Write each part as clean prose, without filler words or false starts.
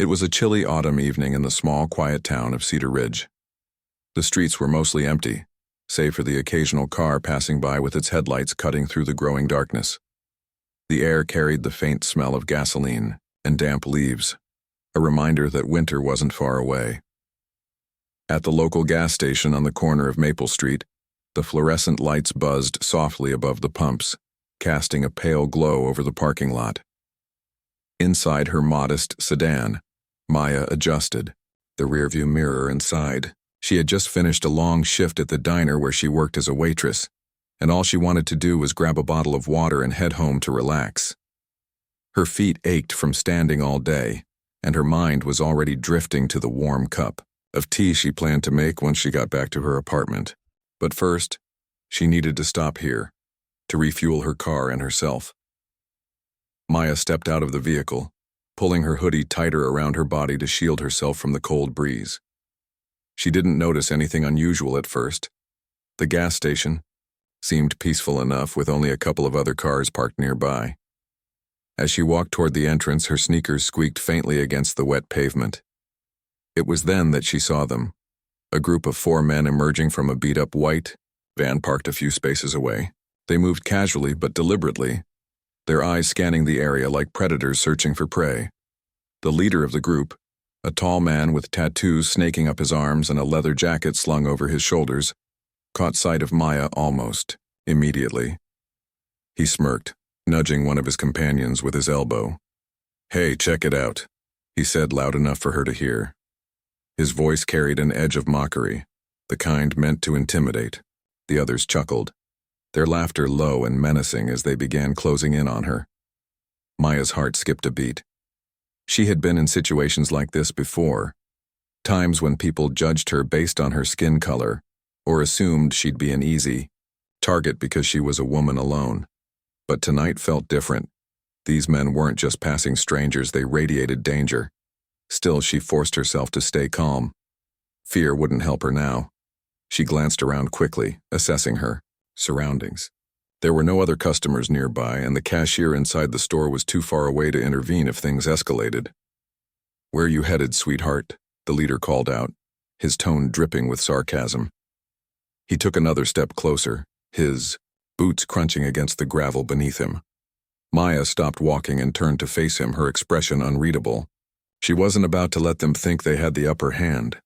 It was a chilly autumn evening in the small, quiet town of Cedar Ridge. The streets were mostly empty, save for the occasional car passing by with its headlights cutting through the growing darkness. The air carried the faint smell of gasoline and damp leaves, a reminder that winter wasn't far away. At the local gas station on the corner of Maple Street, the fluorescent lights buzzed softly above the pumps, casting a pale glow over the parking lot. Inside her modest sedan, Maya adjusted the rearview mirror and sighed. She had just finished a long shift at the diner where she worked as a waitress, and all she wanted to do was grab a bottle of water and head home to relax. Her feet ached from standing all day, and her mind was already drifting to the warm cup of tea she planned to make once she got back to her apartment. But first, she needed to stop here, to refuel her car and herself. Maya stepped out of the vehicle, pulling her hoodie tighter around her body to shield herself from the cold breeze. She didn't notice anything unusual at first. The gas station seemed peaceful enough with only a couple of other cars parked nearby. As she walked toward the entrance, her sneakers squeaked faintly against the wet pavement. It was then that she saw them, a group of 4 men emerging from a beat-up white van parked a few spaces away. They moved casually but deliberately, their eyes scanning the area like predators searching for prey. The leader of the group, a tall man with tattoos snaking up his arms and a leather jacket slung over his shoulders, caught sight of Maya almost immediately. He smirked, nudging one of his companions with his elbow. "Hey, check it out," he said loud enough for her to hear. His voice carried an edge of mockery, the kind meant to intimidate. The others chuckled, their laughter low and menacing as they began closing in on her. Maya's heart skipped a beat. She had been in situations like this before, times when people judged her based on her skin color or assumed she'd be an easy target because she was a woman alone. But tonight felt different. These men weren't just passing strangers, they radiated danger. Still, she forced herself to stay calm. Fear wouldn't help her now. She glanced around quickly, assessing her surroundings. There were no other customers nearby, and the cashier inside the store was too far away to intervene if things escalated. "Where you headed, sweetheart?" the leader called out, his tone dripping with sarcasm. He took another step closer, his boots crunching against the gravel beneath him. Maya stopped walking and turned to face him, her expression unreadable. She wasn't about to let them think they had the upper hand.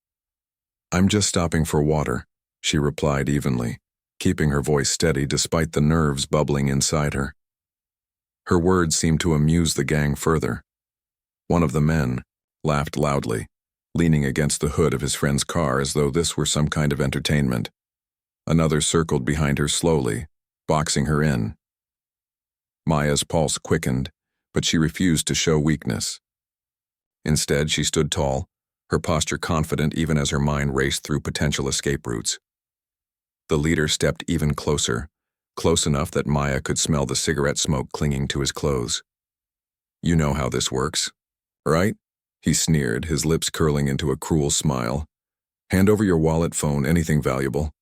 "I'm just stopping for water," she replied evenly, keeping her voice steady despite the nerves bubbling inside her. Her words seemed to amuse the gang further. One of the men laughed loudly, leaning against the hood of his friend's car as though this were some kind of entertainment. Another circled behind her slowly, boxing her in. Maya's pulse quickened, but she refused to show weakness. Instead, she stood tall, her posture confident even as her mind raced through potential escape routes. The leader stepped even closer, close enough that Maya could smell the cigarette smoke clinging to his clothes. "You know how this works, right?" he sneered, his lips curling into a cruel smile. "Hand over your wallet, phone, anything valuable."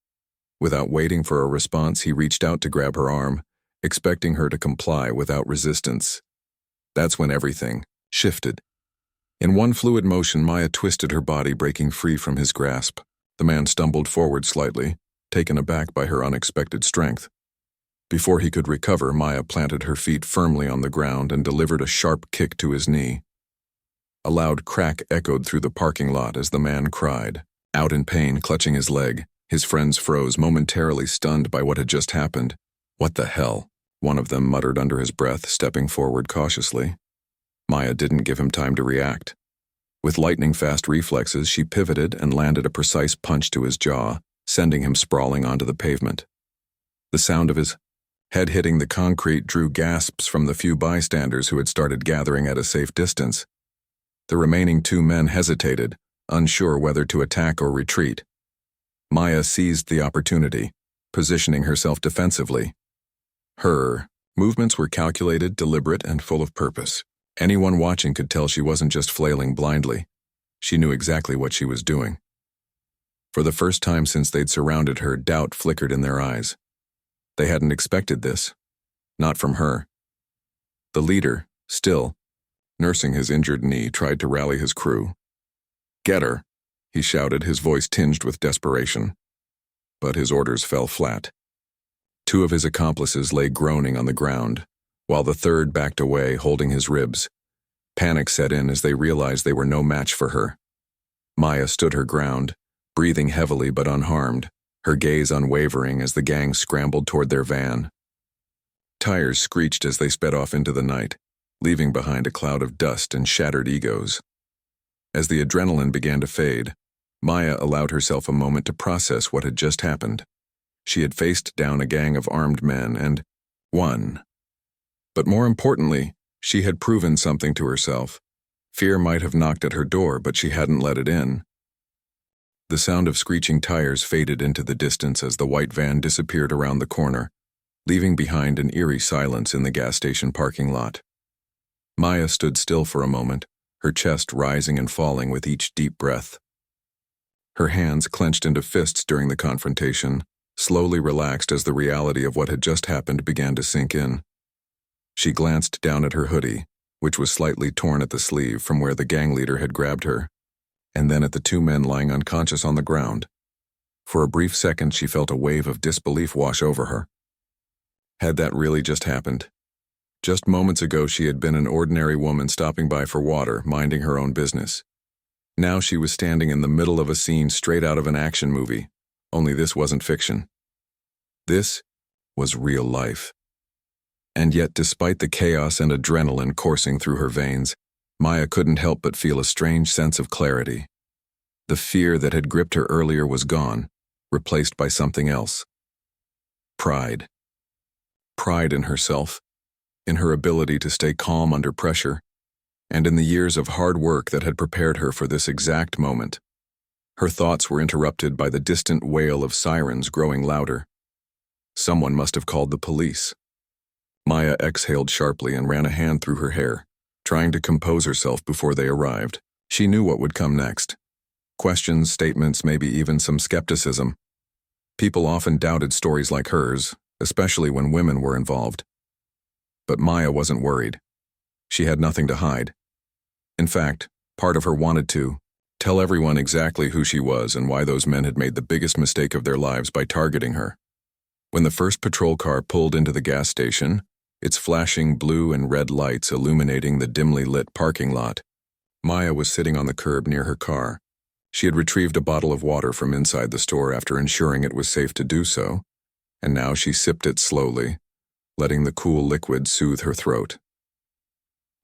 Without waiting for a response, he reached out to grab her arm, expecting her to comply without resistance. That's when everything shifted. In one fluid motion, Maya twisted her body, breaking free from his grasp. The man stumbled forward slightly, taken aback by her unexpected strength. Before he could recover, Maya planted her feet firmly on the ground and delivered a sharp kick to his knee. A loud crack echoed through the parking lot as the man cried, out in pain, clutching his leg. His friends froze, momentarily stunned by what had just happened. "What the hell?" one of them muttered under his breath, stepping forward cautiously. Maya didn't give him time to react. With lightning-fast reflexes, she pivoted and landed a precise punch to his jaw, sending him sprawling onto the pavement. The sound of his head hitting the concrete drew gasps from the few bystanders who had started gathering at a safe distance. The remaining 2 men hesitated, unsure whether to attack or retreat. Maya seized the opportunity, positioning herself defensively. Her movements were calculated, deliberate, and full of purpose. Anyone watching could tell she wasn't just flailing blindly. She knew exactly what she was doing. For the first time since they'd surrounded her, doubt flickered in their eyes. They hadn't expected this. Not from her. The leader, still, nursing his injured knee, tried to rally his crew. "Get her," he shouted, his voice tinged with desperation. But his orders fell flat. Two of his accomplices lay groaning on the ground, while the third backed away, holding his ribs. Panic set in as they realized they were no match for her. Maya stood her ground, breathing heavily but unharmed, her gaze unwavering as the gang scrambled toward their van. Tires screeched as they sped off into the night, leaving behind a cloud of dust and shattered egos. As the adrenaline began to fade, Maya allowed herself a moment to process what had just happened. She had faced down a gang of armed men and won. But more importantly, she had proven something to herself. Fear might have knocked at her door, but she hadn't let it in. The sound of screeching tires faded into the distance as the white van disappeared around the corner, leaving behind an eerie silence in the gas station parking lot. Maya stood still for a moment, her chest rising and falling with each deep breath. Her hands, clenched into fists during the confrontation, slowly relaxed as the reality of what had just happened began to sink in. She glanced down at her hoodie, which was slightly torn at the sleeve from where the gang leader had grabbed her, and then at the two men lying unconscious on the ground. For a brief second, she felt a wave of disbelief wash over her. Had that really just happened? Just moments ago, she had been an ordinary woman stopping by for water, minding her own business. Now she was standing in the middle of a scene straight out of an action movie, only this wasn't fiction. This was real life. And yet, despite the chaos and adrenaline coursing through her veins, Maya couldn't help but feel a strange sense of clarity. The fear that had gripped her earlier was gone, replaced by something else. Pride. Pride in herself, in her ability to stay calm under pressure, and in the years of hard work that had prepared her for this exact moment. Her thoughts were interrupted by the distant wail of sirens growing louder. Someone must have called the police. Maya exhaled sharply and ran a hand through her hair, trying to compose herself before they arrived. She knew what would come next. Questions, statements, maybe even some skepticism. People often doubted stories like hers, especially when women were involved. But Maya wasn't worried. She had nothing to hide. In fact, part of her wanted to tell everyone exactly who she was and why those men had made the biggest mistake of their lives by targeting her. When the first patrol car pulled into the gas station, its flashing blue and red lights illuminating the dimly lit parking lot, Maya was sitting on the curb near her car. She had retrieved a bottle of water from inside the store after ensuring it was safe to do so, and now she sipped it slowly, letting the cool liquid soothe her throat.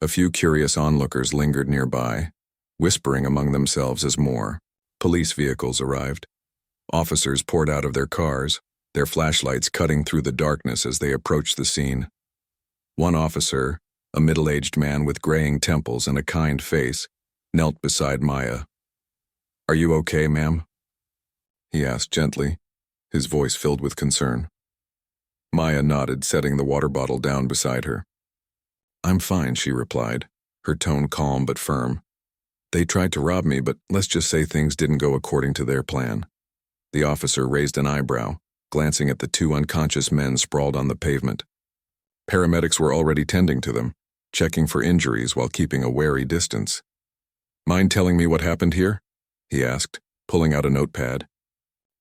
A few curious onlookers lingered nearby, whispering among themselves as more police vehicles arrived. Officers poured out of their cars, their flashlights cutting through the darkness as they approached the scene. One officer, a middle-aged man with graying temples and a kind face, knelt beside Maya. "Are you okay, ma'am?" he asked gently, his voice filled with concern. Maya nodded, setting the water bottle down beside her. "I'm fine," she replied, her tone calm but firm. "They tried to rob me, but let's just say things didn't go according to their plan." The officer raised an eyebrow, glancing at the two unconscious men sprawled on the pavement. Paramedics were already tending to them, checking for injuries while keeping a wary distance. "Mind telling me what happened here?" he asked, pulling out a notepad.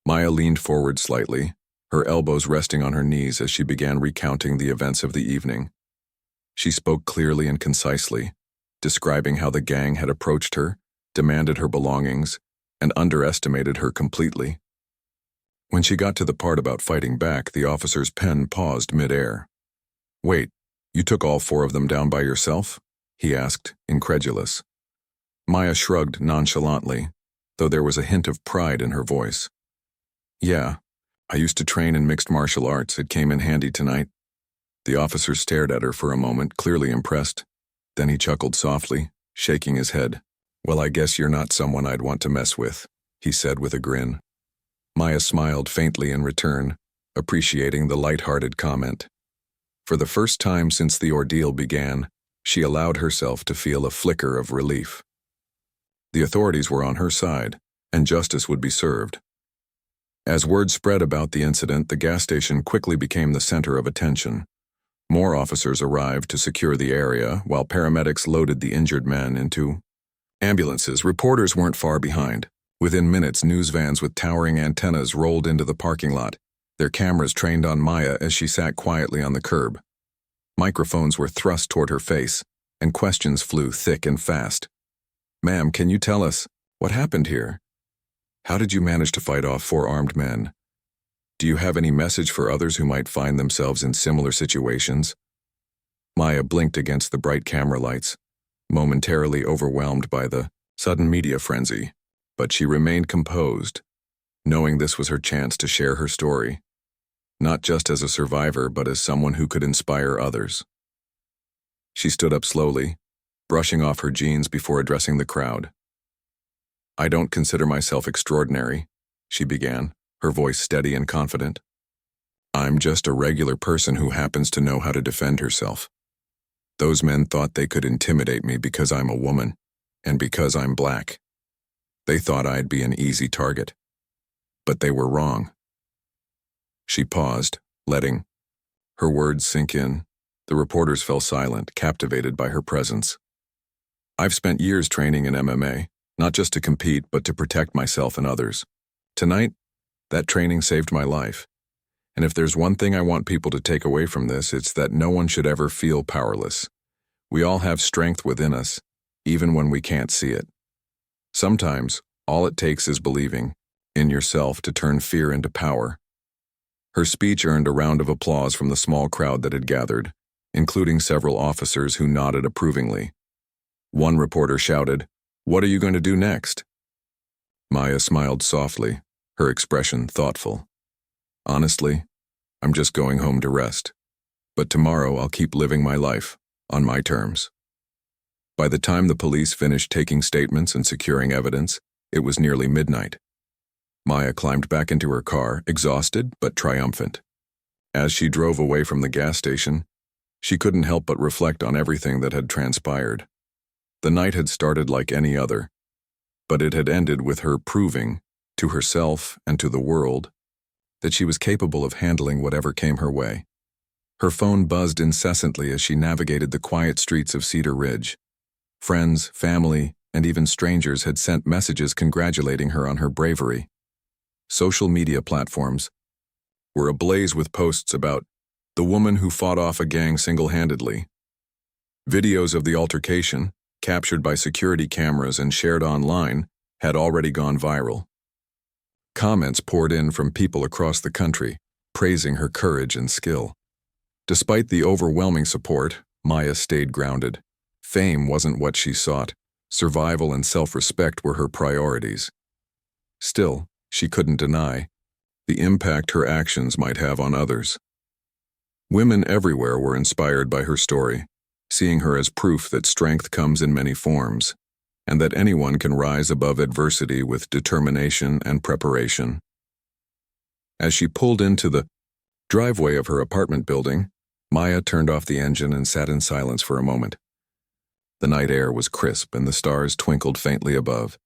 Maya leaned forward slightly, her elbows resting on her knees as she began recounting the events of the evening. She spoke clearly and concisely, describing how the gang had approached her, demanded her belongings, and underestimated her completely. When she got to the part about fighting back, the officer's pen paused mid-air. "Wait, you took all four of them down by yourself?" he asked, incredulous. Maya shrugged nonchalantly, though there was a hint of pride in her voice. "Yeah, I used to train in mixed martial arts. It came in handy tonight." The officer stared at her for a moment, clearly impressed. Then he chuckled softly, shaking his head. "Well, I guess you're not someone I'd want to mess with," he said with a grin. Maya smiled faintly in return, appreciating the light-hearted comment. For the first time since the ordeal began, she allowed herself to feel a flicker of relief. The authorities were on her side, and justice would be served. As word spread about the incident, the gas station quickly became the center of attention. More officers arrived to secure the area, while paramedics loaded the injured men into ambulances. Reporters weren't far behind. Within minutes, news vans with towering antennas rolled into the parking lot, their cameras trained on Maya as she sat quietly on the curb. Microphones were thrust toward her face, and questions flew thick and fast. "Ma'am, can you tell us what happened here? How did you manage to fight off 4 armed men? Do you have any message for others who might find themselves in similar situations?" Maya blinked against the bright camera lights, momentarily overwhelmed by the sudden media frenzy, but she remained composed, knowing this was her chance to share her story, not just as a survivor but as someone who could inspire others. She stood up slowly, brushing off her jeans before addressing the crowd. "I don't consider myself extraordinary," she began, her voice steady and confident. "I'm just a regular person who happens to know how to defend herself. Those men thought they could intimidate me because I'm a woman, and because I'm black. They thought I'd be an easy target. But they were wrong." She paused, letting her words sink in. The reporters fell silent, captivated by her presence. "I've spent years training in MMA, not just to compete, but to protect myself and others. Tonight, that training saved my life. And if there's one thing I want people to take away from this, it's that no one should ever feel powerless. We all have strength within us, even when we can't see it. Sometimes, all it takes is believing in yourself to turn fear into power." Her speech earned a round of applause from the small crowd that had gathered, including several officers who nodded approvingly. One reporter shouted, "What are you going to do next?" Maya smiled softly, her expression thoughtful. "Honestly, I'm just going home to rest. But tomorrow I'll keep living my life, on my terms." By the time the police finished taking statements and securing evidence, it was nearly midnight. Maya climbed back into her car, exhausted but triumphant. As she drove away from the gas station, she couldn't help but reflect on everything that had transpired. The night had started like any other, but it had ended with her proving, to herself and to the world, that she was capable of handling whatever came her way. Her phone buzzed incessantly as she navigated the quiet streets of Cedar Ridge. Friends, family, and even strangers had sent messages congratulating her on her bravery. Social media platforms were ablaze with posts about the woman who fought off a gang single-handedly. Videos of the altercation, captured by security cameras and shared online, had already gone viral. Comments poured in from people across the country, praising her courage and skill. Despite the overwhelming support, Maya stayed grounded. Fame wasn't what she sought. Survival and self-respect were her priorities. Still, she couldn't deny the impact her actions might have on others. Women everywhere were inspired by her story, seeing her as proof that strength comes in many forms, and that anyone can rise above adversity with determination and preparation. As she pulled into the driveway of her apartment building, Maya turned off the engine and sat in silence for a moment. The night air was crisp and the stars twinkled faintly above.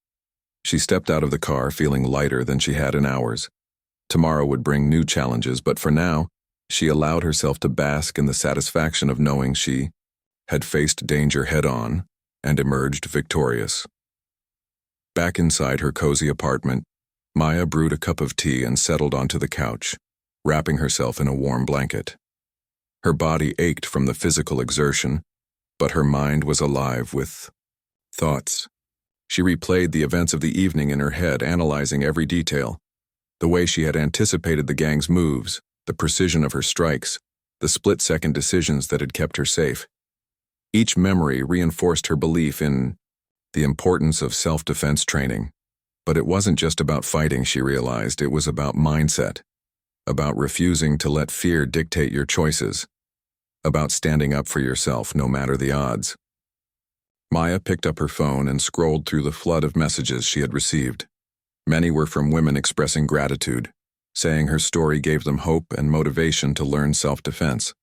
She stepped out of the car feeling lighter than she had in hours. Tomorrow would bring new challenges, but for now, she allowed herself to bask in the satisfaction of knowing she had faced danger head-on and emerged victorious. Back inside her cozy apartment, Maya brewed a cup of tea and settled onto the couch, wrapping herself in a warm blanket. Her body ached from the physical exertion, but her mind was alive with thoughts. She replayed the events of the evening in her head, analyzing every detail. The way she had anticipated the gang's moves, the precision of her strikes, the split-second decisions that had kept her safe. Each memory reinforced her belief in the importance of self-defense training. But it wasn't just about fighting, she realized. It was about mindset, about refusing to let fear dictate your choices, about standing up for yourself no matter the odds. Maya picked up her phone and scrolled through the flood of messages she had received. Many were from women expressing gratitude, saying her story gave them hope and motivation to learn self-defense.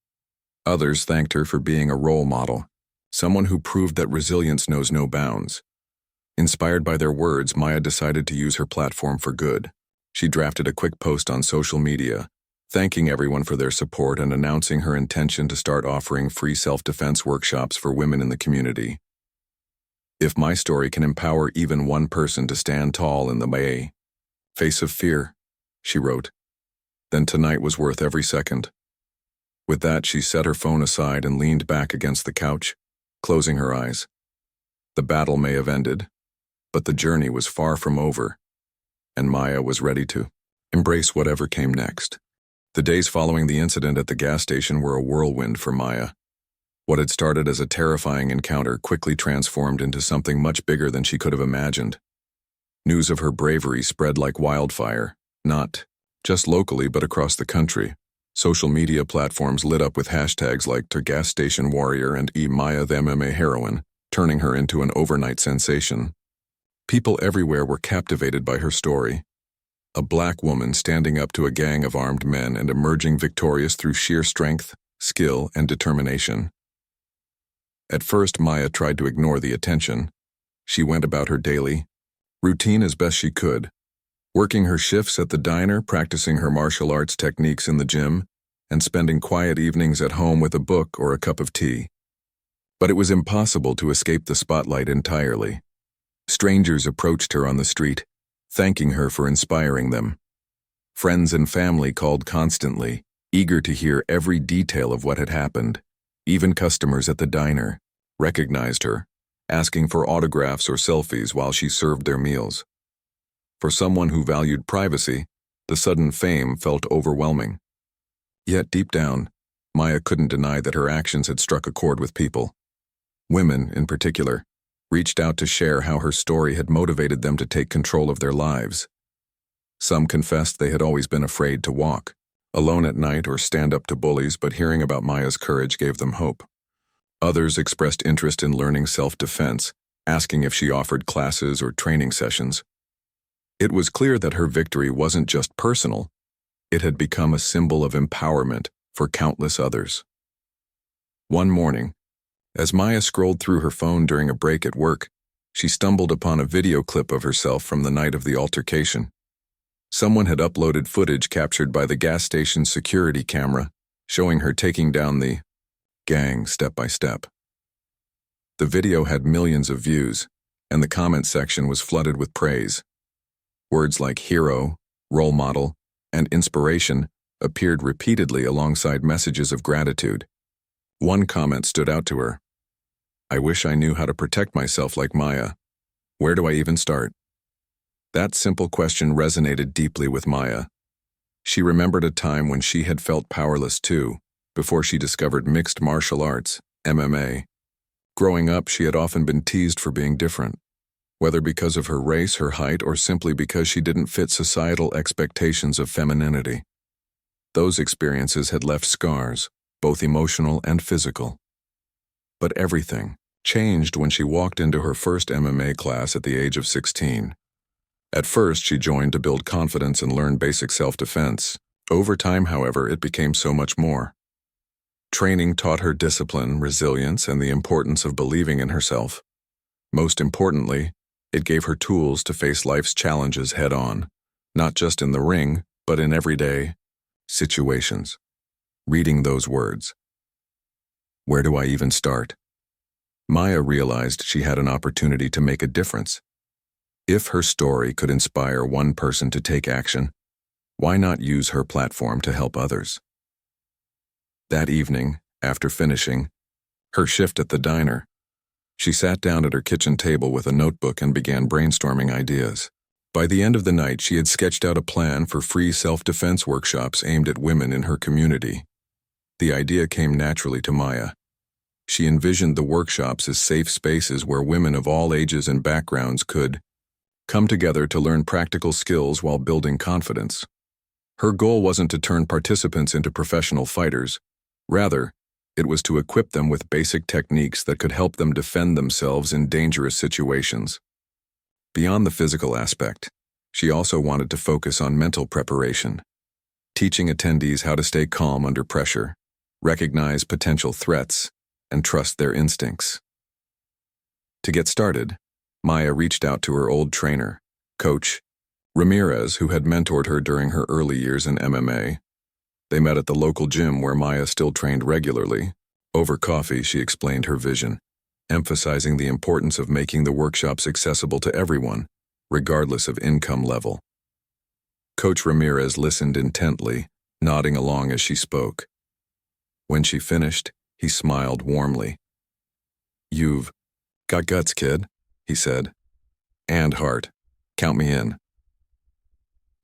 Others thanked her for being a role model, someone who proved that resilience knows no bounds. Inspired by their words, Maya decided to use her platform for good. She drafted a quick post on social media, thanking everyone for their support and announcing her intention to start offering free self-defense workshops for women in the community. If my story can empower even one person to stand tall in the face of fear, she wrote, then tonight was worth every second. With that, she set her phone aside and leaned back against the couch, closing her eyes. The battle may have ended, but the journey was far from over, and Maya was ready to embrace whatever came next. The days following the incident at the gas station were a whirlwind for Maya. What had started as a terrifying encounter quickly transformed into something much bigger than she could have imagined. News of her bravery spread like wildfire, not just locally but across the country. Social media platforms lit up with hashtags like to gas station warrior and Maya the MMA heroine, turning her into an overnight sensation. People everywhere were captivated by her story. A black woman standing up to a gang of armed men and emerging victorious through sheer strength, skill, and determination. At first, Maya tried to ignore the attention. She went about her daily routine as best she could, working her shifts at the diner, practicing her martial arts techniques in the gym, and spending quiet evenings at home with a book or a cup of tea. But it was impossible to escape the spotlight entirely. Strangers approached her on the street, thanking her for inspiring them. Friends and family called constantly, eager to hear every detail of what had happened. Even customers at the diner recognized her, asking for autographs or selfies while she served their meals. For someone who valued privacy, the sudden fame felt overwhelming. Yet deep down, Maya couldn't deny that her actions had struck a chord with people. Women, in particular, reached out to share how her story had motivated them to take control of their lives. Some confessed they had always been afraid to walk alone at night or stand up to bullies, but hearing about Maya's courage gave them hope. Others expressed interest in learning self-defense, asking if she offered classes or training sessions. It was clear that her victory wasn't just personal, it had become a symbol of empowerment for countless others. One morning, as Maya scrolled through her phone during a break at work, she stumbled upon a video clip of herself from the night of the altercation. Someone had uploaded footage captured by the gas station's security camera, showing her taking down the gang step by step. The video had millions of views, and the comment section was flooded with praise. Words like hero, role model, and inspiration appeared repeatedly alongside messages of gratitude. One comment stood out to her. "I wish I knew how to protect myself like Maya. Where do I even start?" That simple question resonated deeply with Maya. She remembered a time when she had felt powerless too, before she discovered mixed martial arts, MMA. Growing up, she had often been teased for being different, whether because of her race, her height, or simply because she didn't fit societal expectations of femininity. Those experiences had left scars, both emotional and physical. But everything changed when she walked into her first MMA class at the age of 16. At first, she joined to build confidence and learn basic self-defense. Over time, however, it became so much more. Training taught her discipline, resilience, and the importance of believing in herself. Most importantly, it gave her tools to face life's challenges head-on, not just in the ring, but in everyday situations. Reading those words, "Where do I even start?" Maya realized she had an opportunity to make a difference. If her story could inspire one person to take action, why not use her platform to help others? That evening, after finishing her shift at the diner, she sat down at her kitchen table with a notebook and began brainstorming ideas. By the end of the night, she had sketched out a plan for free self-defense workshops aimed at women in her community. The idea came naturally to Maya. She envisioned the workshops as safe spaces where women of all ages and backgrounds could come together to learn practical skills while building confidence. Her goal wasn't to turn participants into professional fighters. Rather, it was to equip them with basic techniques that could help them defend themselves in dangerous situations. Beyond the physical aspect, she also wanted to focus on mental preparation, teaching attendees how to stay calm under pressure, recognize potential threats, and trust their instincts. To get started, Maya reached out to her old trainer, Coach Ramirez, who had mentored her during her early years in MMA. They met at the local gym where Maya still trained regularly. Over coffee, she explained her vision, emphasizing the importance of making the workshops accessible to everyone, regardless of income level. Coach Ramirez listened intently, nodding along as she spoke. When she finished, he smiled warmly. "You've got guts, kid," he said. "And heart. Count me in."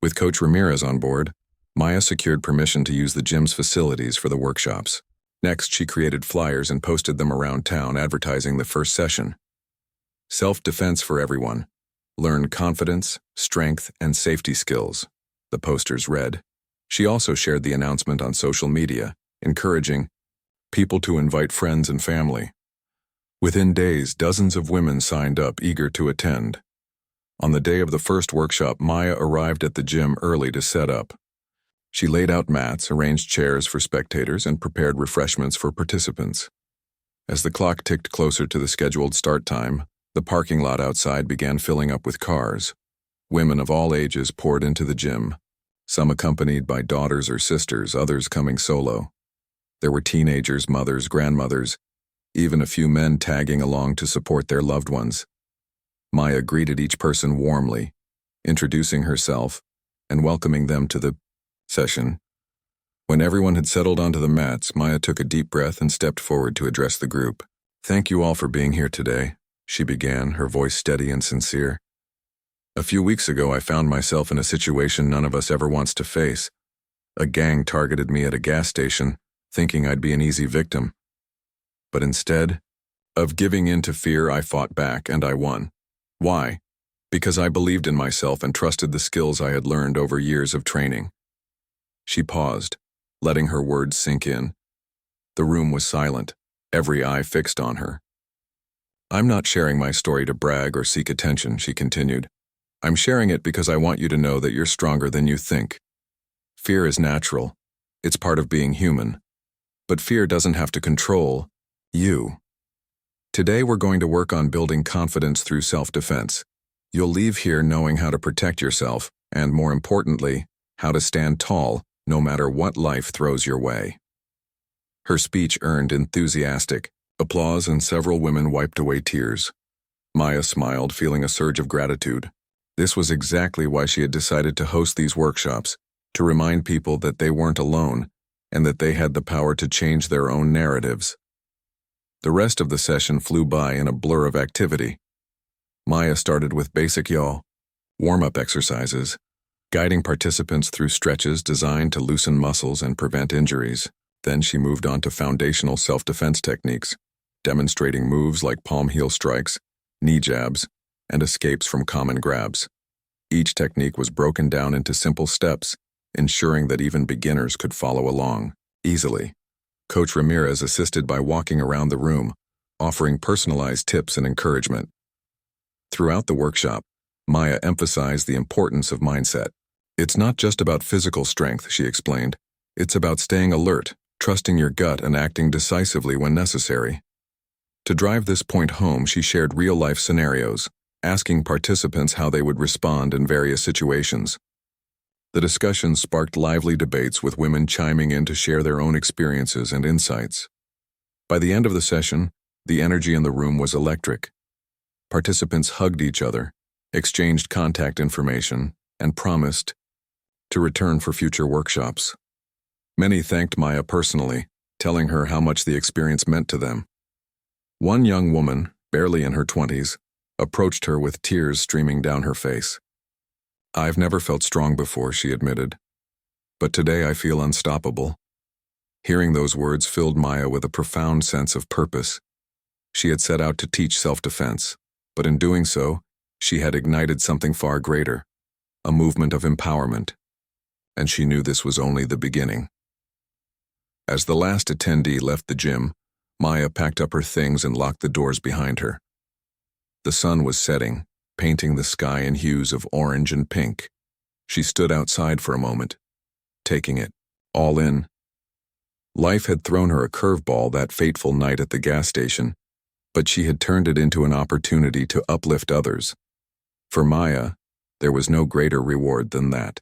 With Coach Ramirez on board, Maya secured permission to use the gym's facilities for the workshops. Next, she created flyers and posted them around town advertising the first session. Self-defense for everyone. Learn confidence, strength, and safety skills, the posters read. She also shared the announcement on social media, encouraging people to invite friends and family. Within days, dozens of women signed up, eager to attend. On the day of the first workshop, Maya arrived at the gym early to set up. She laid out mats, arranged chairs for spectators, and prepared refreshments for participants. As the clock ticked closer to the scheduled start time, the parking lot outside began filling up with cars. Women of all ages poured into the gym, some accompanied by daughters or sisters, others coming solo. There were teenagers, mothers, grandmothers, even a few men tagging along to support their loved ones. Maya greeted each person warmly, introducing herself and welcoming them to the session. When everyone had settled onto the mats, Maya took a deep breath and stepped forward to address the group. "Thank you all for being here today," she began, her voice steady and sincere. "A few weeks ago, I found myself in a situation none of us ever wants to face. A gang targeted me at a gas station, thinking I'd be an easy victim. But instead of giving in to fear, I fought back and I won. Why? Because I believed in myself and trusted the skills I had learned over years of training." She paused, letting her words sink in. The room was silent, every eye fixed on her. "I'm not sharing my story to brag or seek attention," she continued. "I'm sharing it because I want you to know that you're stronger than you think. Fear is natural. It's part of being human. But fear doesn't have to control you. Today we're going to work on building confidence through self-defense. You'll leave here knowing how to protect yourself, and more importantly, how to stand tall no matter what life throws your way." Her speech earned enthusiastic applause and several women wiped away tears. Maya smiled, feeling a surge of gratitude. This was exactly why she had decided to host these workshops, to remind people that they weren't alone and that they had the power to change their own narratives. The rest of the session flew by in a blur of activity. Maya started with basic yaw, warm-up exercises, guiding participants through stretches designed to loosen muscles and prevent injuries. Then she moved on to foundational self-defense techniques, demonstrating moves like palm heel strikes, knee jabs, and escapes from common grabs. Each technique was broken down into simple steps, ensuring that even beginners could follow along easily. Coach Ramirez assisted by walking around the room, offering personalized tips and encouragement. Throughout the workshop, Maya emphasized the importance of mindset. "It's not just about physical strength," she explained. "It's about staying alert, trusting your gut, and acting decisively when necessary." To drive this point home, she shared real-life scenarios, asking participants how they would respond in various situations. The discussion sparked lively debates, with women chiming in to share their own experiences and insights. By the end of the session, the energy in the room was electric. Participants hugged each other, exchanged contact information, and promised to return for future workshops. Many thanked Maya personally, telling her how much the experience meant to them. One young woman, barely in her 20s, approached her with tears streaming down her face. "I've never felt strong before," she admitted, "but today I feel unstoppable." Hearing those words filled Maya with a profound sense of purpose. She had set out to teach self-defense, but in doing so, she had ignited something far greater, a movement of empowerment. And she knew this was only the beginning. As the last attendee left the gym, Maya packed up her things and locked the doors behind her. The sun was setting, painting the sky in hues of orange and pink. She stood outside for a moment, taking it all in. Life had thrown her a curveball that fateful night at the gas station, but she had turned it into an opportunity to uplift others. For Maya, there was no greater reward than that.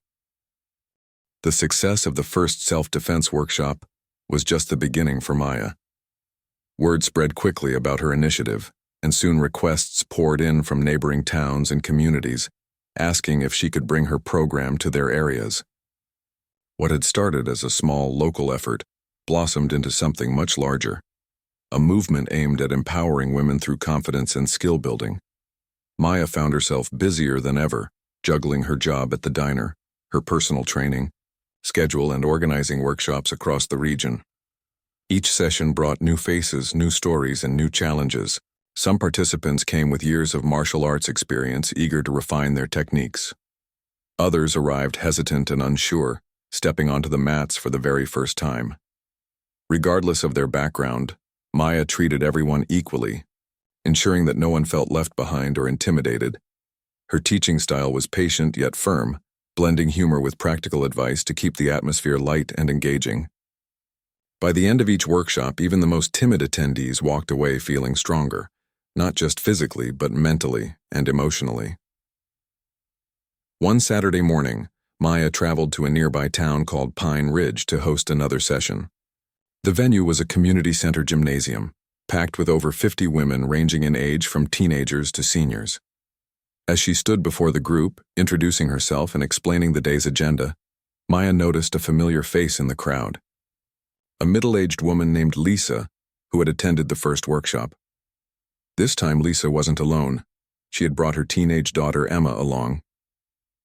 The success of the first self-defense workshop was just the beginning for Maya. Word spread quickly about her initiative, and soon requests poured in from neighboring towns and communities, asking if she could bring her program to their areas. What had started as a small local effort blossomed into something much larger, a movement aimed at empowering women through confidence and skill building. Maya found herself busier than ever, juggling her job at the diner, her personal training, schedule, and organizing workshops across the region. Each session brought new faces, new stories, and new challenges. Some participants came with years of martial arts experience, eager to refine their techniques. Others arrived hesitant and unsure, stepping onto the mats for the very first time. Regardless of their background, Maya treated everyone equally, ensuring that no one felt left behind or intimidated. Her teaching style was patient yet firm, blending humor with practical advice to keep the atmosphere light and engaging. By the end of each workshop, even the most timid attendees walked away feeling stronger, not just physically but mentally and emotionally. One Saturday morning, Maya traveled to a nearby town called Pine Ridge to host another session. The venue was a community center gymnasium, packed with over 50 women ranging in age from teenagers to seniors. As she stood before the group, introducing herself and explaining the day's agenda, Maya noticed a familiar face in the crowd. A middle-aged woman named Lisa, who had attended the first workshop. This time Lisa wasn't alone. She had brought her teenage daughter Emma along.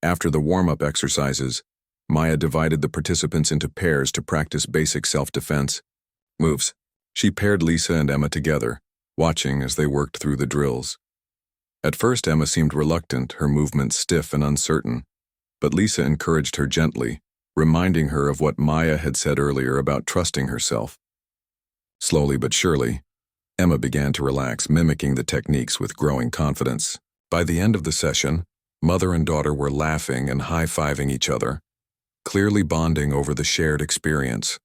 After the warm-up exercises, Maya divided the participants into pairs to practice basic self-defense moves. She paired Lisa and Emma together, watching as they worked through the drills. At first, Emma seemed reluctant, her movements stiff and uncertain, but Lisa encouraged her gently, reminding her of what Maya had said earlier about trusting herself. Slowly but surely, Emma began to relax, mimicking the techniques with growing confidence. By the end of the session, mother and daughter were laughing and high-fiving each other, clearly bonding over the shared experience.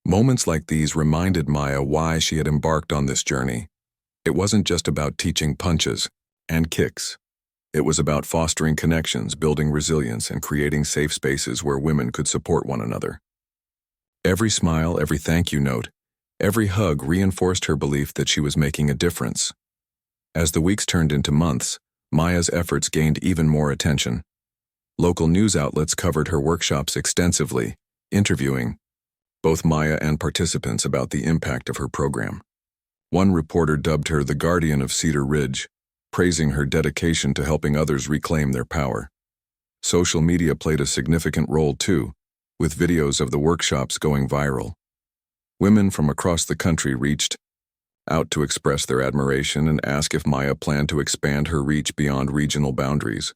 Moments like these reminded Maya why she had embarked on this journey. It wasn't just about teaching punches and kicks. It was about fostering connections, building resilience, and creating safe spaces where women could support one another. Every smile, every thank you note, every hug reinforced her belief that she was making a difference. As the weeks turned into months, Maya's efforts gained even more attention. Local news outlets covered her workshops extensively, interviewing both Maya and participants about the impact of her program. One reporter dubbed her the Guardian of Cedar Ridge, praising her dedication to helping others reclaim their power. Social media played a significant role too, with videos of the workshops going viral. Women from across the country reached out to express their admiration and ask if Maya planned to expand her reach beyond regional boundaries.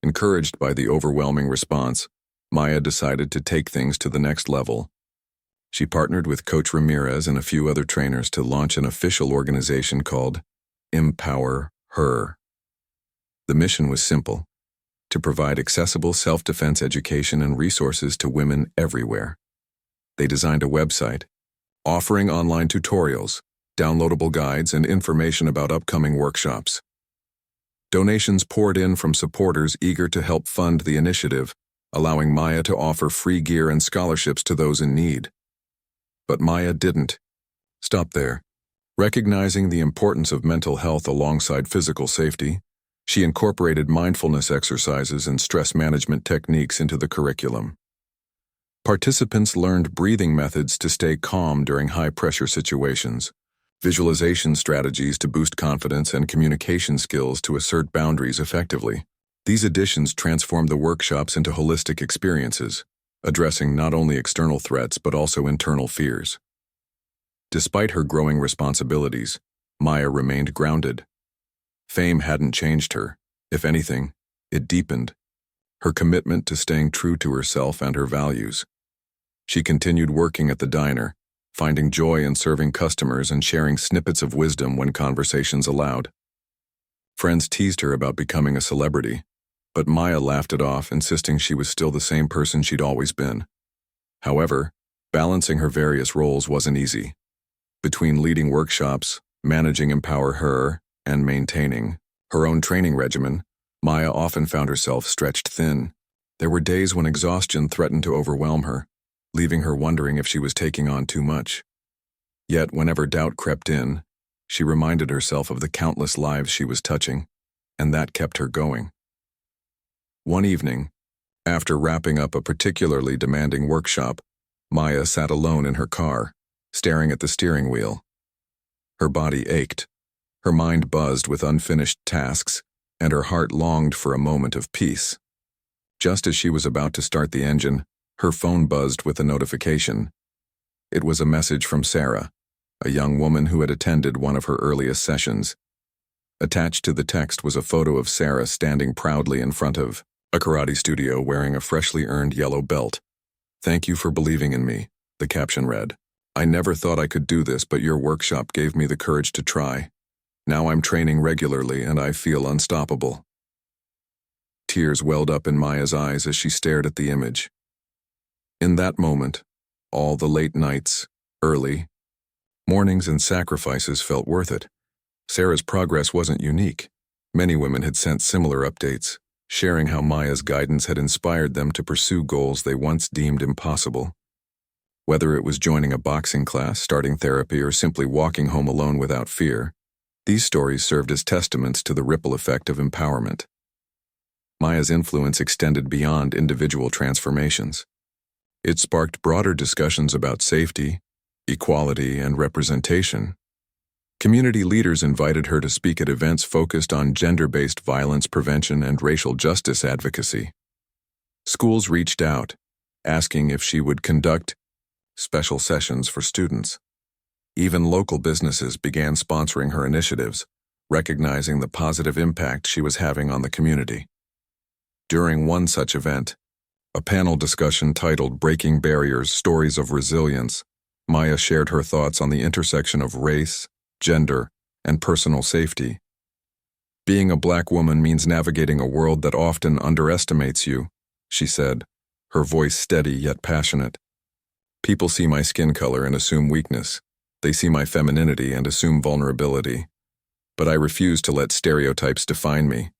Encouraged by the overwhelming response, Maya decided to take things to the next level. She partnered with Coach Ramirez and a few other trainers to launch an official organization called Empower Her. The mission was simple: to provide accessible self-defense education and resources to women everywhere. They designed a website, offering online tutorials, downloadable guides, and information about upcoming workshops. Donations poured in from supporters eager to help fund the initiative, allowing Maya to offer free gear and scholarships to those in need. But Maya didn't stop there. Recognizing the importance of mental health alongside physical safety, she incorporated mindfulness exercises and stress management techniques into the curriculum. Participants learned breathing methods to stay calm during high-pressure situations, visualization strategies to boost confidence, and communication skills to assert boundaries effectively. These additions transformed the workshops into holistic experiences, addressing not only external threats but also internal fears. Despite her growing responsibilities, Maya remained grounded. Fame hadn't changed her. If anything, it deepened her commitment to staying true to herself and her values. She continued working at the diner, finding joy in serving customers and sharing snippets of wisdom when conversations allowed. Friends teased her about becoming a celebrity, but Maya laughed it off, insisting she was still the same person she'd always been. However, balancing her various roles wasn't easy. Between leading workshops, managing Empower Her, and maintaining her own training regimen, Maya often found herself stretched thin. There were days when exhaustion threatened to overwhelm her, leaving her wondering if she was taking on too much. Yet, whenever doubt crept in, she reminded herself of the countless lives she was touching, and that kept her going. One evening, after wrapping up a particularly demanding workshop, Maya sat alone in her car, staring at the steering wheel. Her body ached, her mind buzzed with unfinished tasks, and her heart longed for a moment of peace. Just as she was about to start the engine, her phone buzzed with a notification. It was a message from Sarah, a young woman who had attended one of her earliest sessions. Attached to the text was a photo of Sarah standing proudly in front of a karate studio wearing a freshly earned yellow belt. "Thank you for believing in me," the caption read. "I never thought I could do this, but your workshop gave me the courage to try. Now I'm training regularly and I feel unstoppable." Tears welled up in Maya's eyes as she stared at the image. In that moment, all the late nights, early mornings and sacrifices felt worth it. Sarah's progress wasn't unique. Many women had sent similar updates, sharing how Maya's guidance had inspired them to pursue goals they once deemed impossible. Whether it was joining a boxing class, starting therapy, or simply walking home alone without fear, these stories served as testaments to the ripple effect of empowerment. Maya's influence extended beyond individual transformations. It sparked broader discussions about safety, equality, and representation. Community leaders invited her to speak at events focused on gender-based violence prevention and racial justice advocacy. Schools reached out, asking if she would conduct special sessions for students. Even local businesses began sponsoring her initiatives, recognizing the positive impact she was having on the community. During one such event, a panel discussion titled "Breaking Barriers: Stories of Resilience," Maya shared her thoughts on the intersection of race, gender, and personal safety. "Being a Black woman means navigating a world that often underestimates you," she said, her voice steady yet passionate. "People see my skin color and assume weakness. They see my femininity and assume vulnerability. But I refuse to let stereotypes define me.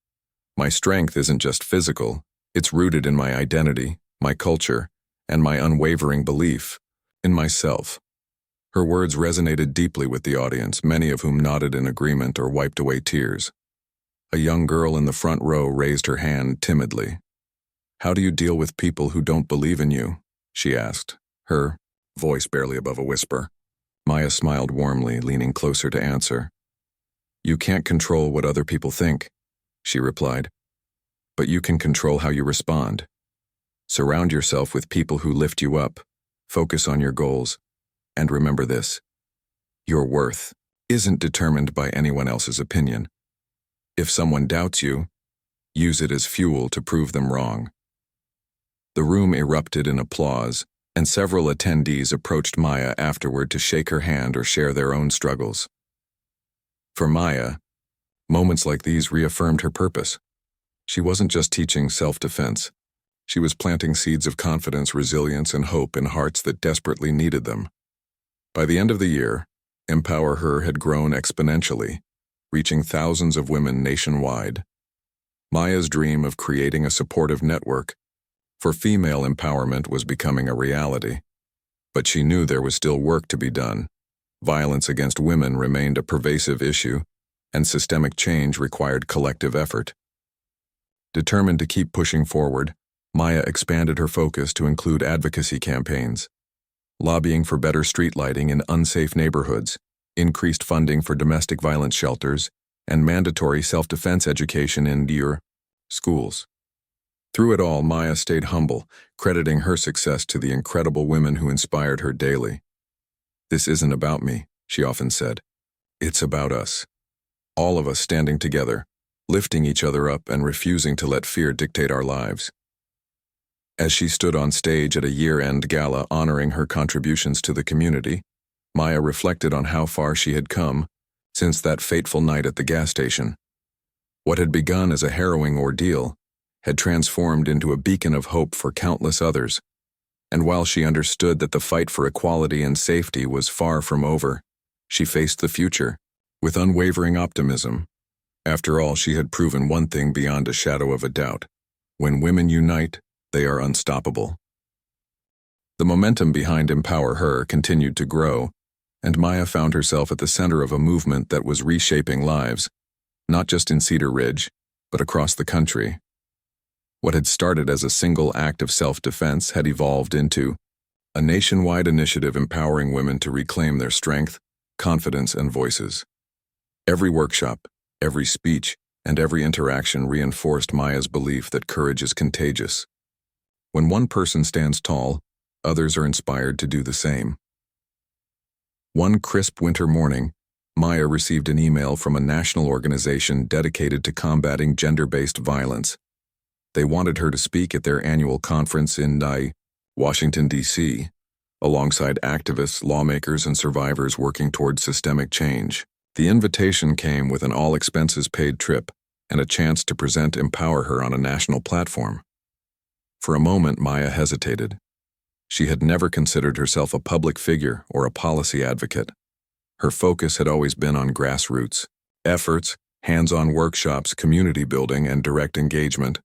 My strength isn't just physical, it's rooted in my identity, my culture, and my unwavering belief in myself." Her words resonated deeply with the audience, many of whom nodded in agreement or wiped away tears. A young girl in the front row raised her hand timidly. "How do you deal with people who don't believe in you?" she asked, her voice barely above a whisper. Maya smiled warmly, leaning closer to answer. "You can't control what other people think," she replied, "but you can control how you respond. Surround yourself with people who lift you up, focus on your goals, and remember this: your worth isn't determined by anyone else's opinion. If someone doubts you, use it as fuel to prove them wrong." The room erupted in applause, and several attendees approached Maya afterward to shake her hand or share their own struggles. For Maya, moments like these reaffirmed her purpose. She wasn't just teaching self-defense. She was planting seeds of confidence, resilience, and hope in hearts that desperately needed them. By the end of the year, Empower Her had grown exponentially, reaching thousands of women nationwide. Maya's dream of creating a supportive network for female empowerment was becoming a reality. But she knew there was still work to be done. Violence against women remained a pervasive issue, and systemic change required collective effort. Determined to keep pushing forward, Maya expanded her focus to include advocacy campaigns, lobbying for better street lighting in unsafe neighborhoods, increased funding for domestic violence shelters, and mandatory self-defense education in schools. Through it all, Maya stayed humble, crediting her success to the incredible women who inspired her daily. "This isn't about me," she often said. "It's about us. All of us standing together, lifting each other up and refusing to let fear dictate our lives." As she stood on stage at a year-end gala honoring her contributions to the community, Maya reflected on how far she had come since that fateful night at the gas station. What had begun as a harrowing ordeal had transformed into a beacon of hope for countless others. And while she understood that the fight for equality and safety was far from over, she faced the future with unwavering optimism. After all, she had proven one thing beyond a shadow of a doubt: when women unite, They are unstoppable. The momentum behind Empower Her continued to grow, and Maya found herself at the center of a movement that was reshaping lives, not just in Cedar Ridge, but across the country. What had started as a single act of self-defense had evolved into a nationwide initiative empowering women to reclaim their strength, confidence, and voices. Every workshop, every speech, and every interaction reinforced Maya's belief that courage is contagious. When one person stands tall, others are inspired to do the same. One crisp winter morning, Maya received an email from a national organization dedicated to combating gender-based violence. They wanted her to speak at their annual conference in Washington, D.C., alongside activists, lawmakers, and survivors working towards systemic change. The invitation came with an all-expenses-paid trip and a chance to present Empower Her on a national platform. For a moment, Maya hesitated. She had never considered herself a public figure or a policy advocate. Her focus had always been on grassroots efforts, hands-on workshops, community building, and direct engagement.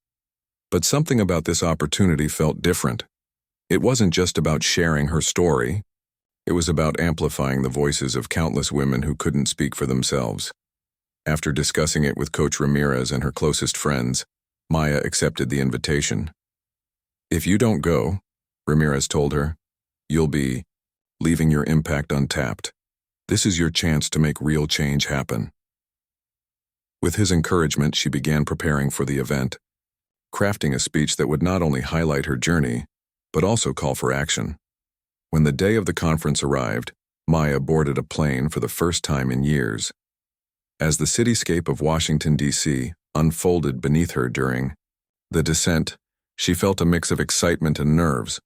But something about this opportunity felt different. It wasn't just about sharing her story. It was about amplifying the voices of countless women who couldn't speak for themselves. After discussing it with Coach Ramirez and her closest friends, Maya accepted the invitation. "If you don't go," Ramirez told her, "you'll be leaving your impact untapped. This is your chance to make real change happen." With his encouragement, she began preparing for the event, crafting a speech that would not only highlight her journey, but also call for action. When the day of the conference arrived, Maya boarded a plane for the first time in years. As the cityscape of Washington, D.C. unfolded beneath her during the descent, she felt a mix of excitement and nerves.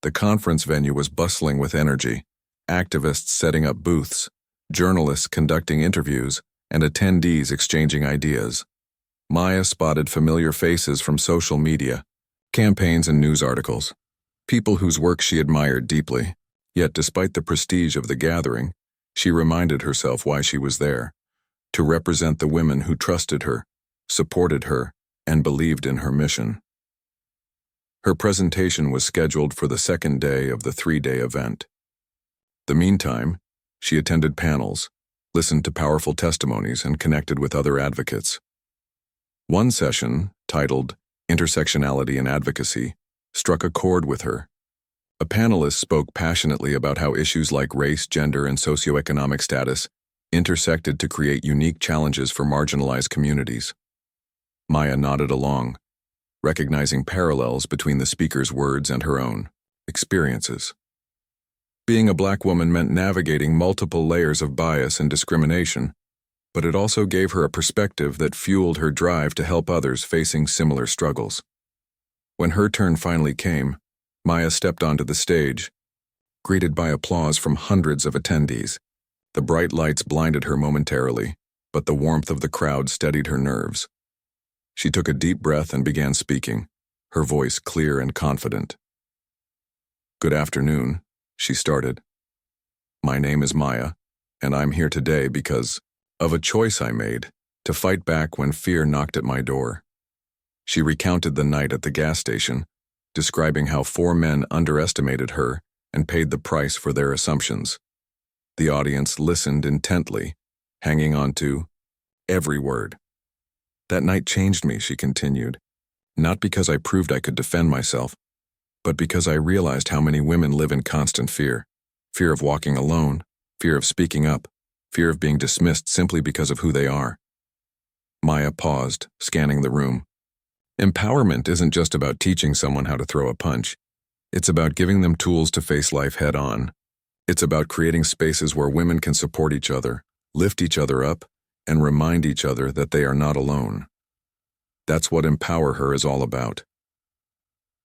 The conference venue was bustling with energy, activists setting up booths, journalists conducting interviews, and attendees exchanging ideas. Maya spotted familiar faces from social media, campaigns, and news articles, people whose work she admired deeply. Yet despite the prestige of the gathering, she reminded herself why she was there: to represent the women who trusted her, supported her, and believed in her mission. Her presentation was scheduled for the second day of the 3-day event. The meantime, she attended panels, listened to powerful testimonies, and connected with other advocates. One session, titled Intersectionality and Advocacy, struck a chord with her. A panelist spoke passionately about how issues like race, gender, and socioeconomic status intersected to create unique challenges for marginalized communities. Maya nodded along, recognizing parallels between the speaker's words and her own experiences. Being a Black woman meant navigating multiple layers of bias and discrimination, but it also gave her a perspective that fueled her drive to help others facing similar struggles. When her turn finally came, Maya stepped onto the stage, greeted by applause from hundreds of attendees. The bright lights blinded her momentarily, but the warmth of the crowd steadied her nerves. She took a deep breath and began speaking, her voice clear and confident. "Good afternoon," she started. "My name is Maya, and I'm here today because of a choice I made to fight back when fear knocked at my door." She recounted the night at the gas station, describing how 4 men underestimated her and paid the price for their assumptions. The audience listened intently, hanging on to every word. "That night changed me," she continued, "not because I proved I could defend myself, but because I realized how many women live in constant fear. Fear of walking alone, fear of speaking up, fear of being dismissed simply because of who they are." Maya paused, scanning the room. Empowerment isn't just about teaching someone how to throw a punch. It's about giving them tools to face life head-on. It's about creating spaces where women can support each other, lift each other up, and remind each other that they are not alone. That's what Empower Her is all about.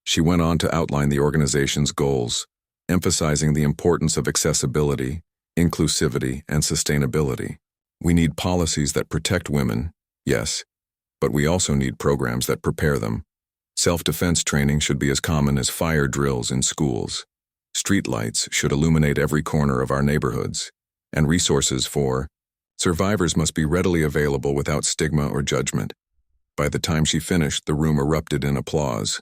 She went on to outline the organization's goals, emphasizing the importance of accessibility, inclusivity, and sustainability. We need policies that protect women, yes, but we also need programs that prepare them. Self-defense training should be as common as fire drills in schools. Streetlights should illuminate every corner of our neighborhoods, and resources for survivors must be readily available without stigma or judgment. By the time she finished, the room erupted in applause.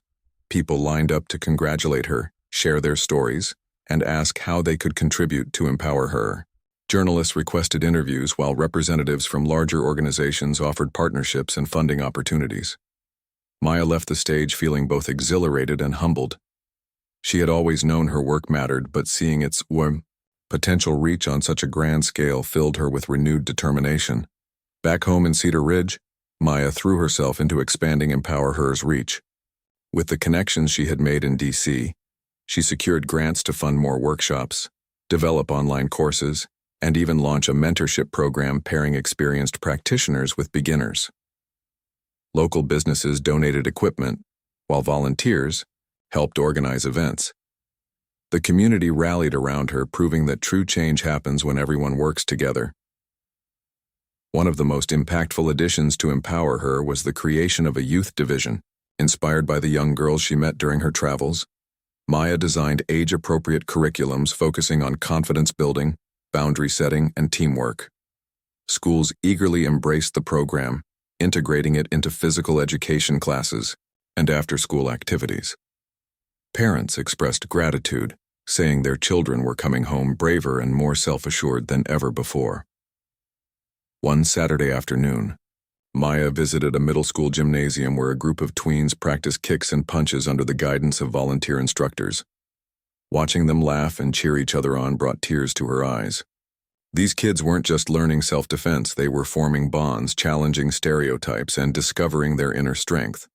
People lined up to congratulate her, share their stories, and ask how they could contribute to empower her. Journalists requested interviews while representatives from larger organizations offered partnerships and funding opportunities. Maya left the stage feeling both exhilarated and humbled. She had always known her work mattered, but seeing its potential reach on such a grand scale filled her with renewed determination. Back home in Cedar Ridge, Maya threw herself into expanding Empower Her's reach. With the connections she had made in D.C., she secured grants to fund more workshops, develop online courses, and even launch a mentorship program pairing experienced practitioners with beginners. Local businesses donated equipment, while volunteers helped organize events. The community rallied around her, proving that true change happens when everyone works together. One of the most impactful additions to Empower Her was the creation of a youth division. Inspired by the young girls she met during her travels, Maya designed age-appropriate curriculums focusing on confidence building, boundary setting, and teamwork. Schools eagerly embraced the program, integrating it into physical education classes and after-school activities. Parents expressed gratitude, saying their children were coming home braver and more self-assured than ever before. One Saturday afternoon, Maya visited a middle school gymnasium where a group of tweens practiced kicks and punches under the guidance of volunteer instructors. Watching them laugh and cheer each other on brought tears to her eyes. These kids weren't just learning self-defense, they were forming bonds, challenging stereotypes, and discovering their inner strength.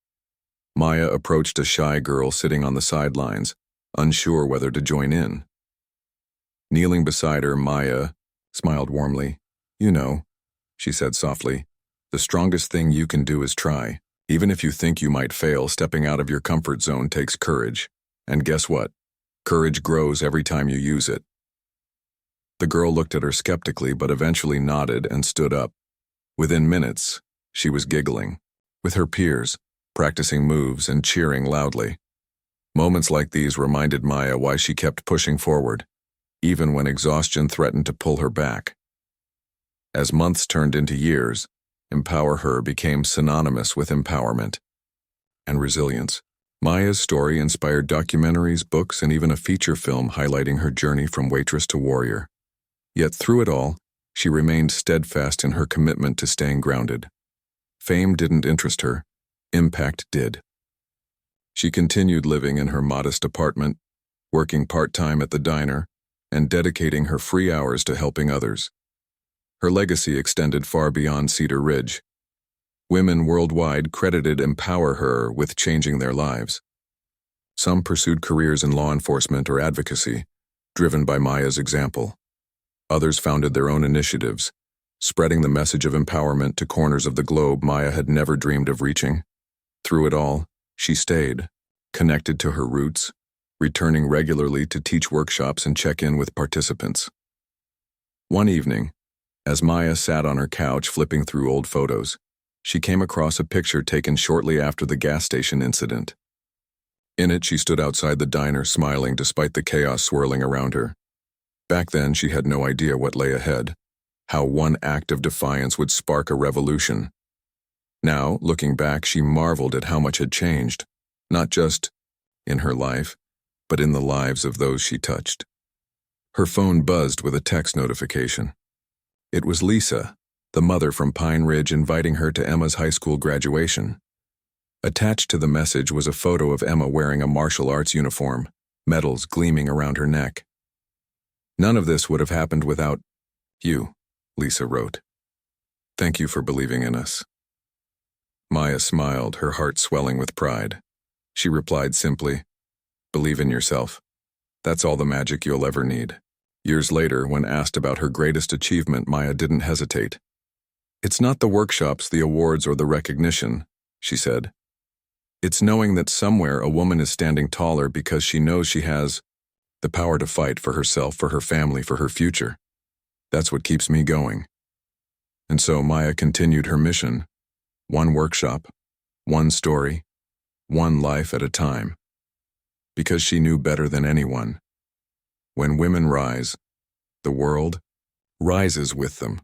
Maya approached a shy girl sitting on the sidelines, unsure whether to join in. Kneeling beside her, Maya smiled warmly. "You know," she said softly, "the strongest thing you can do is try. Even if you think you might fail, stepping out of your comfort zone takes courage. And guess what? Courage grows every time you use it." The girl looked at her skeptically but eventually nodded and stood up. Within minutes, she was giggling with her peers, practicing moves and cheering loudly. Moments like these reminded Maya why she kept pushing forward, even when exhaustion threatened to pull her back. As months turned into years, Empower Her became synonymous with empowerment and resilience. Maya's story inspired documentaries, books, and even a feature film highlighting her journey from waitress to warrior. Yet through it all, she remained steadfast in her commitment to staying grounded. Fame didn't interest her, impact did. She continued living in her modest apartment, working part-time at the diner, and dedicating her free hours to helping others. Her legacy extended far beyond Cedar Ridge. Women worldwide credited Empower Her with changing their lives. Some pursued careers in law enforcement or advocacy, driven by Maya's example. Others founded their own initiatives, spreading the message of empowerment to corners of the globe Maya had never dreamed of reaching. Through it all, she stayed, connected to her roots, returning regularly to teach workshops and check in with participants. One evening, as Maya sat on her couch flipping through old photos, she came across a picture taken shortly after the gas station incident. In it, she stood outside the diner smiling despite the chaos swirling around her. Back then, she had no idea what lay ahead, how one act of defiance would spark a revolution. Now, looking back, she marveled at how much had changed, not just in her life, but in the lives of those she touched. Her phone buzzed with a text notification. It was Lisa, the mother from Pine Ridge, inviting her to Emma's high school graduation. Attached to the message was a photo of Emma wearing a martial arts uniform, medals gleaming around her neck. "None of this would have happened without you," Lisa wrote. "Thank you for believing in us." Maya smiled, her heart swelling with pride. She replied simply, "Believe in yourself. That's all the magic you'll ever need." Years later, when asked about her greatest achievement, Maya didn't hesitate. "It's not the workshops, the awards, or the recognition," she said. "It's knowing that somewhere a woman is standing taller because she knows she has the power to fight for herself, for her family, for her future. That's what keeps me going." And so Maya continued her mission, one workshop, one story, one life at a time. Because she knew better than anyone, when women rise, the world rises with them.